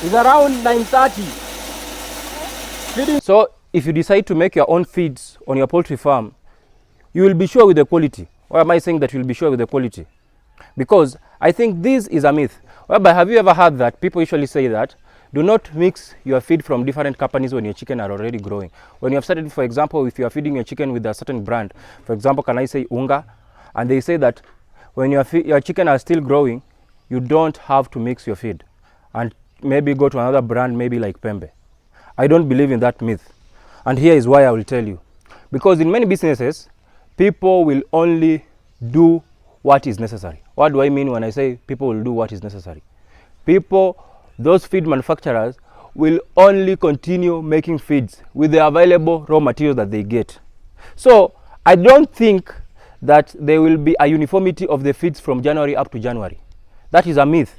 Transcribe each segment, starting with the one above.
It's around 9:30. So if you decide to make your own feeds on your poultry farm, you will be sure with the quality. Why am I saying that you will be sure with the quality? Because I think this is a myth. Whereby, have you ever heard that people usually say that do not mix your feed from different companies when your chicken are already growing? When you have started, for example, if you are feeding your chicken with a certain brand, for example, can I say Unga? And they say that when your chicken are still growing, you don't have to mix your feed and maybe go to another brand, maybe like Pembe. I don't believe in that myth. And here is why I will tell you. Because in many businesses, people will only do what is necessary. What do I mean when I say people will do what is necessary? People, those feed manufacturers, will only continue making feeds with the available raw materials that they get. So I don't think that there will be a uniformity of the feeds from January up to January. That is a myth.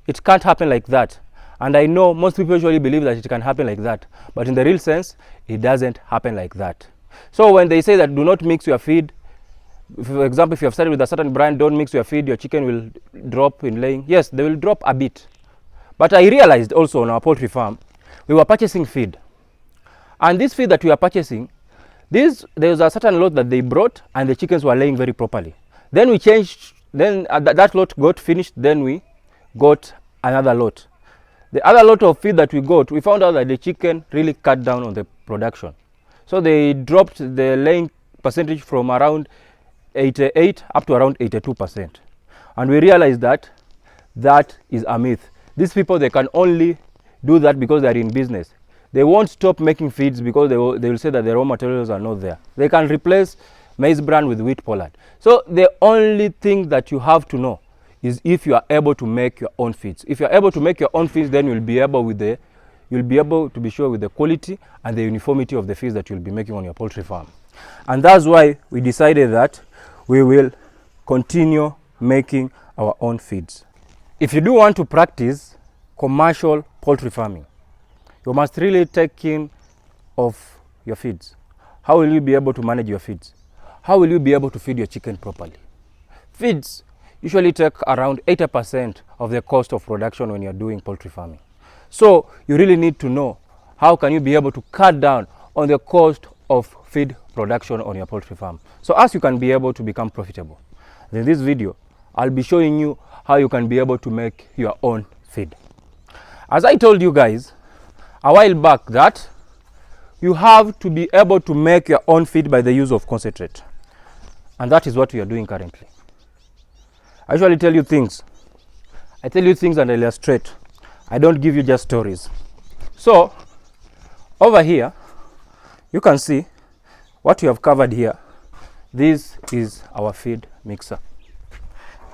It can't happen like that. And I know most people usually believe that it can happen like that. But in the real sense, it doesn't happen like that. So when they say that do not mix your feed, for example, if you have started with a certain brand, don't mix your feed, your chicken will drop in laying. Yes, they will drop a bit. But I realized also on our poultry farm, we were purchasing feed. And this feed that we are purchasing, there was a certain lot that they brought and the chickens were laying very properly. Then we changed, then that lot got finished, then we got another lot. The other lot of feed that we got, we found out that the chicken really cut down on the production. So they dropped the laying percentage from around 88 up to around 82%. And we realized that that is a myth. These people, they can only do that because they are in business. They won't stop making feeds because they will say that the raw materials are not there. They can replace maize bran with wheat pollard. So the only thing that you have to know is if you are able to make your own feeds. If you are able to make your own feeds, then you'll be able to be sure with the quality and the uniformity of the feeds that you'll be making on your poultry farm. And that's why we decided that we will continue making our own feeds. If you do want to practice commercial poultry farming, you must really take care of your feeds. How will you be able to manage your feeds? How will you be able to feed your chicken properly? Feeds usually take around 80% of the cost of production when you're doing poultry farming. So you really need to know how can you be able to cut down on the cost of feed production on your poultry farm. So as you can be able to become profitable. In this video, I'll be showing you how you can be able to make your own feed. As I told you guys a while back that you have to be able to make your own feed by the use of concentrate. And that is what we are doing currently. I usually tell you things. I tell you things and I illustrate. I don't give you just stories. So over here, you can see what we have covered here. This is our feed mixer.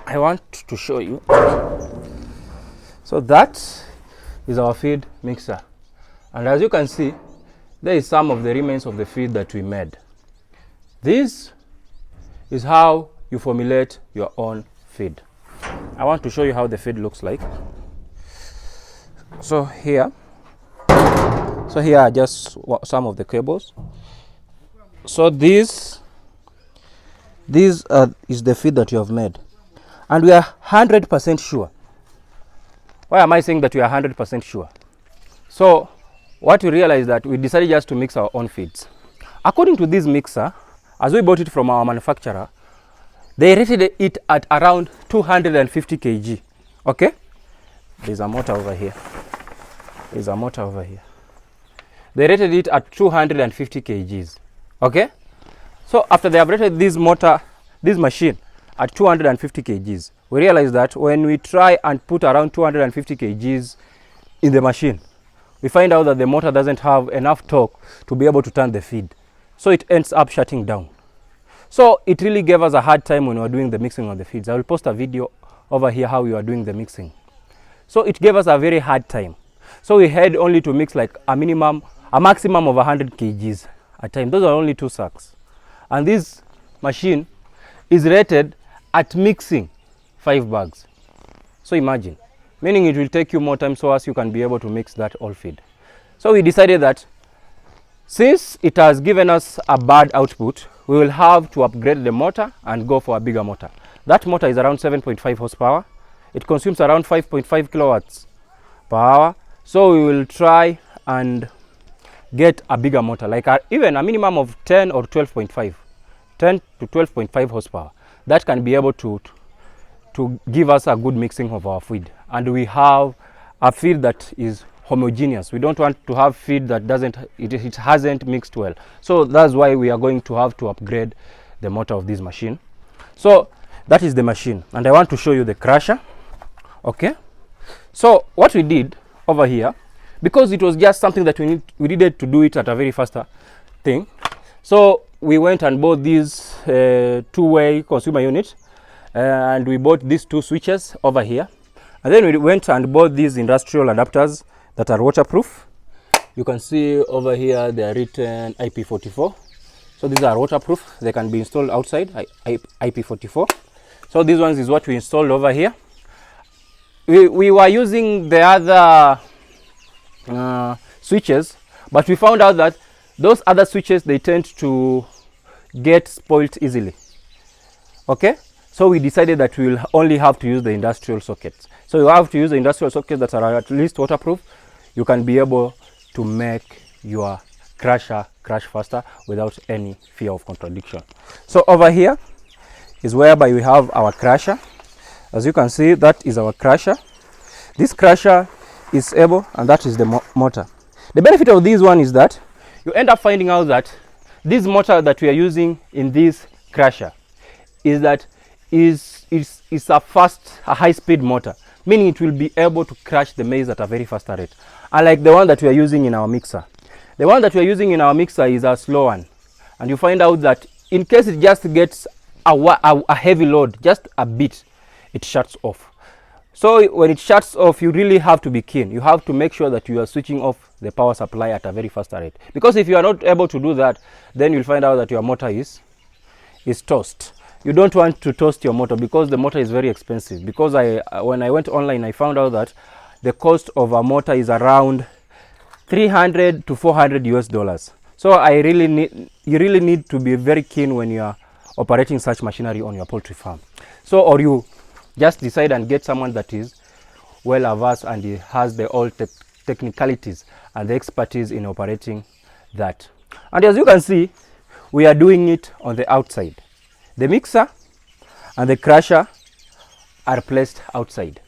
I want to show you. So that is our feed mixer. And as you can see, there is some of the remains of the feed that we made. This is how you formulate your own feed. I want to show you how the feed looks like. So here are just some of the cables. So this is the feed that you have made, and we are 100% sure. Why am I saying that we are 100% sure? So what we realized that we decided just to mix our own feeds. According to this mixer, as we bought it from our manufacturer, they rated it at around 250 kg. Okay, there's a motor over here. They rated it at 250 kgs. Okay, so after they have rated this machine at 250 kgs, we realized that when we try and put around 250 kgs in the machine, we find out that the motor doesn't have enough torque to be able to turn the feed, so it ends up shutting down. So it really gave us a hard time when we were doing the mixing of the feeds. I will post a video over here how we are doing the mixing. So it gave us a very hard time. So we had only to mix like a maximum of 100 kgs a time. Those are only 2 sacks. And this machine is rated at mixing 5 bags. So imagine, meaning it will take you more time so as you can be able to mix that all feed. So we decided that since it has given us a bad output, we will have to upgrade the motor and go for a bigger motor. That motor is around 7.5 horsepower. It consumes around 5.5 kilowatts per hour, So we will try and get a bigger motor, like even a minimum of 10 or 12.5, 10 to 12.5 horsepower. That can be able to give us a good mixing of our feed. And we have a feed that is homogeneous. We don't want to have feed that it hasn't mixed well. So that's why we are going to have to upgrade the motor of this machine. So that is the machine, and I want to show you the crusher. Okay, so what we did over here, because it was just something that we needed to do it at a very faster thing, so we went and bought these two-way consumer unit, and we bought these two switches over here, and then we went and bought these industrial adapters that are waterproof. You can see over here they are written IP44. So these are waterproof, they can be installed outside, IP44. So these ones is what we installed over here. We were using the other switches, but we found out that those other switches, they tend to get spoiled easily. Okay, so we decided that we will only have to use the industrial sockets. So you have to use the industrial sockets that are at least waterproof. You can be able to make your crusher crush faster without any fear of contradiction. So over here is whereby we have our crusher. As you can see, that is our crusher. This crusher is able, and that is the motor. The benefit of this one is that you end up finding out that this motor that we are using in this crusher is a high-speed motor, meaning it will be able to crush the maize at a very fast rate, unlike the one that we are using in our mixer. The one that we are using in our mixer is a slow one, and you find out that in case it just gets a heavy load, just a bit, it shuts off. So when it shuts off, you really have to be keen. You have to make sure that you are switching off the power supply at a very fast rate, because if you are not able to do that, then you'll find out that your motor is toast. You don't want to toast your motor, because the motor is very expensive. Because when I went online, I found out that the cost of a motor is around $300 to $400 US. So you really need to be very keen when you are operating such machinery on your poultry farm. So, or you just decide and get someone that is well averse and he has the all technicalities and the expertise in operating that. And as you can see, we are doing it on the outside. The mixer and the crusher are placed outside.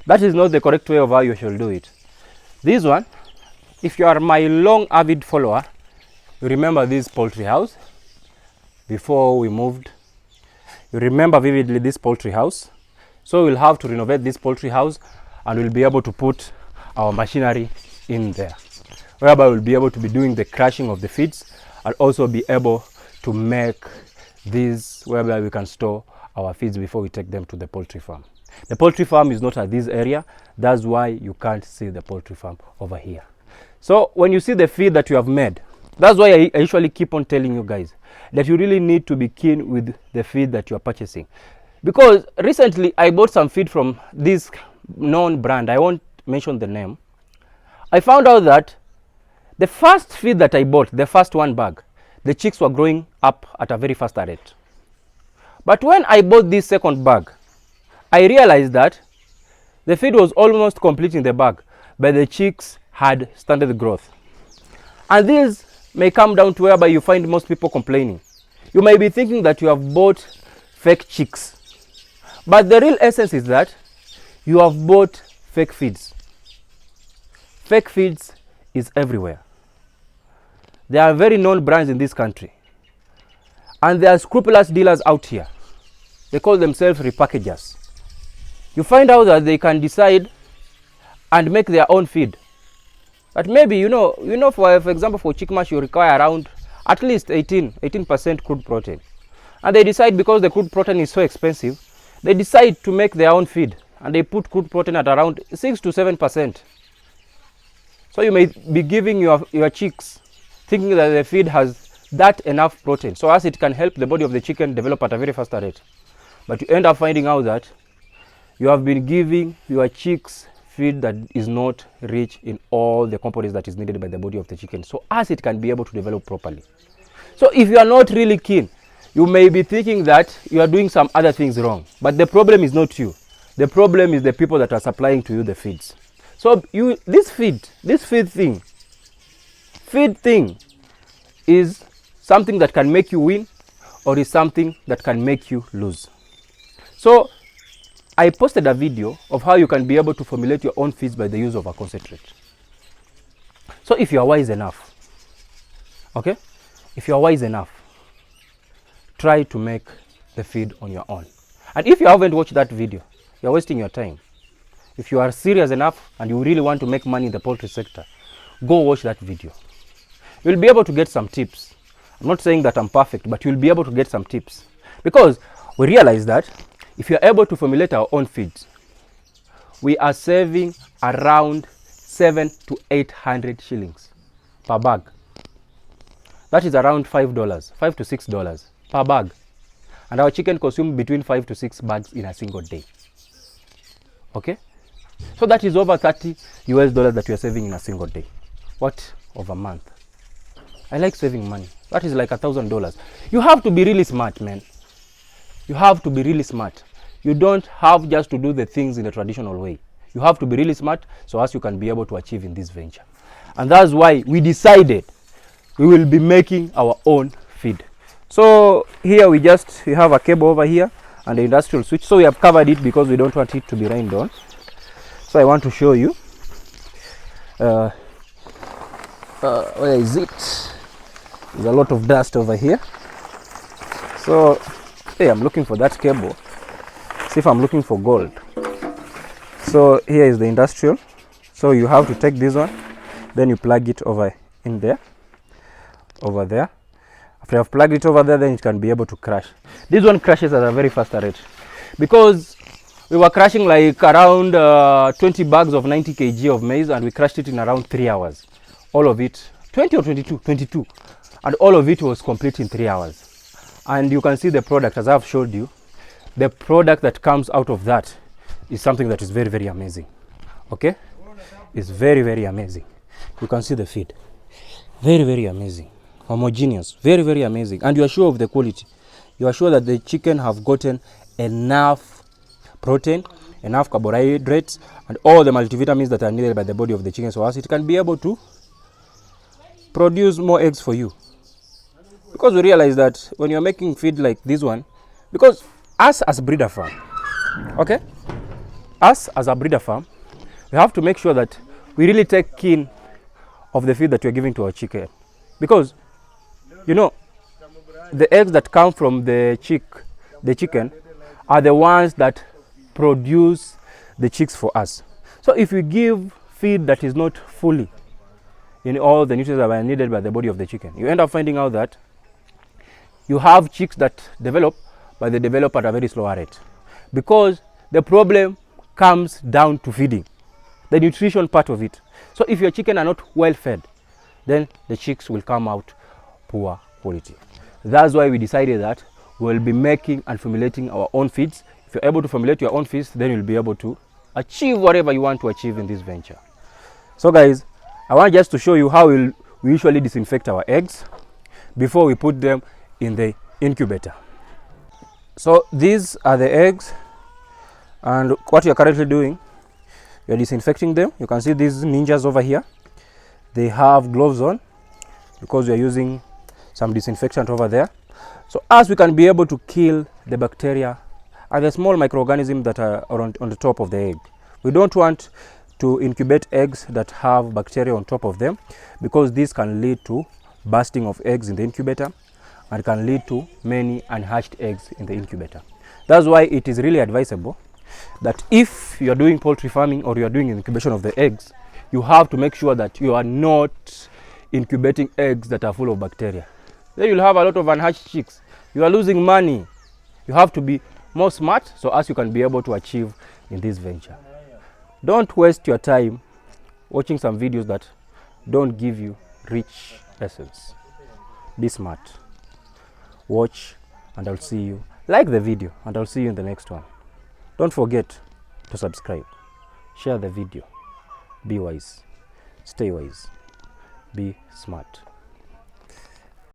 That is not the correct way of how you should do it. This one, if you are my long avid follower, you remember this poultry house before we moved. You remember vividly this poultry house. So we'll have to renovate this poultry house, and we'll be able to put our machinery in there, whereby we'll be able to be doing the crushing of the feeds, and also be able to make these whereby we can store our feeds before we take them to the poultry farm. The poultry farm is not at this area. That's why you can't see the poultry farm over here. So when you see the feed that you have made, that's why I usually keep on telling you guys that you really need to be keen with the feed that you are purchasing. Because recently I bought some feed from this known brand, I won't mention the name. I found out that the first feed that I bought, the first one bag, the chicks were growing up at a very fast rate. But when I bought this second bag, I realized that the feed was almost complete in the bag, but the chicks had stunted growth. And this may come down to whereby you find most people complaining. You may be thinking that you have bought fake chicks, but the real essence is that you have bought fake feeds. Fake feeds is everywhere. There are very known brands in this country, and there are scrupulous dealers out here. They call themselves repackagers. You find out that they can decide and make their own feed. But maybe, you know, for example, for chick mash, you require around at least 18% crude protein. And they decide, because the crude protein is so expensive, they decide to make their own feed, and they put crude protein at around 6 to 7%. So you may be giving your chicks thinking that the feed has that enough protein, so as it can help the body of the chicken develop at a very fast rate. But you end up finding out that you have been giving your chicks feed that is not rich in all the components that is needed by the body of the chicken, so as it can be able to develop properly. So if you are not really keen, you may be thinking that you are doing some other things wrong, but the problem is not you. The problem is the people that are supplying to you the feeds. So this feed thing is something that can make you win or is something that can make you lose. So I posted a video of how you can be able to formulate your own feeds by the use of a concentrate. So if you are wise enough, okay, if you are wise enough, try to make the feed on your own. And if you haven't watched that video, you're wasting your time. If you are serious enough and you really want to make money in the poultry sector, go watch that video. You'll be able to get some tips. I'm not saying that I'm perfect, but you'll be able to get some tips. Because we realize that if you're able to formulate our own feeds, we are saving around 700 to 800 shillings per bag. That is around $5, $5 to $6 per bag. And our chicken consume between 5 to 6 bags in a single day. Okay? So that is over $30 that we are saving in a single day. What of a month? I like saving money. That is like $1,000. You have to be really smart, man. You have to be really smart. You don't have just to do the things in the traditional way. You have to be really smart so as you can be able to achieve in this venture. And that's why we decided we will be making our own feed. So here we have a cable over here and the industrial switch. So we have covered it because we don't want it to be rained on. So I want to show you. Where is it? There's a lot of dust over here. So hey, I'm looking for that cable. See if I'm looking for gold. So here is the industrial. So you have to take this one, then you plug it over in there, over there. After you have plugged it over there, then it can be able to crash. This one crashes at a very fast rate because we were crashing like around 20 bags of 90 kg of maize, and we crashed it in around 3 hours. All of it, 20 or 22? 22. And all of it was complete in 3 hours. And you can see the product, as I've showed you. The product that comes out of that is something that is very, very amazing. Okay? It's very, very amazing. You can see the feed. Very, very amazing. Homogeneous. Very, very amazing. And you are sure of the quality. You are sure that the chicken have gotten enough protein, enough carbohydrates, and all the multivitamins that are needed by the body of the chicken, so as it can be able to produce more eggs for you. Because we realize that when you're making feed like this one, because us as a breeder farm, okay, us as a breeder farm, we have to make sure that we really take keen of the feed that we're giving to our chicken. Because, you know, the eggs that come from the chicken are the ones that produce the chicks for us. So if we give feed that is not fully in all the nutrients that are needed by the body of the chicken, you end up finding out that you have chicks that develop, but they develop at a very slower rate. Because the problem comes down to feeding, the nutrition part of it. So if your chicken are not well fed, then the chicks will come out poor quality. That's why we decided that we'll be making and formulating our own feeds. If you're able to formulate your own feeds, then you'll be able to achieve whatever you want to achieve in this venture. So guys, I want just to show you how we usually disinfect our eggs before we put them in the incubator. So these are the eggs, and what you're currently doing, you're disinfecting them. You can see these ninjas over here. They have gloves on because we're using some disinfectant over there. So as we can be able to kill the bacteria and the small microorganisms that are on the top of the egg. We don't want to incubate eggs that have bacteria on top of them, because this can lead to bursting of eggs in the incubator and can lead to many unhatched eggs in the incubator. That's why it is really advisable that if you are doing poultry farming or you are doing incubation of the eggs, you have to make sure that you are not incubating eggs that are full of bacteria. Then you'll have a lot of unhatched chicks. You are losing money. You have to be more smart so as you can be able to achieve in this venture. Don't waste your time watching some videos that don't give you rich lessons. Be smart. Watch, and I'll see you. Like the video, and I'll see you in the next one. Don't forget to subscribe. Share the video. Be wise. Stay wise. Be smart.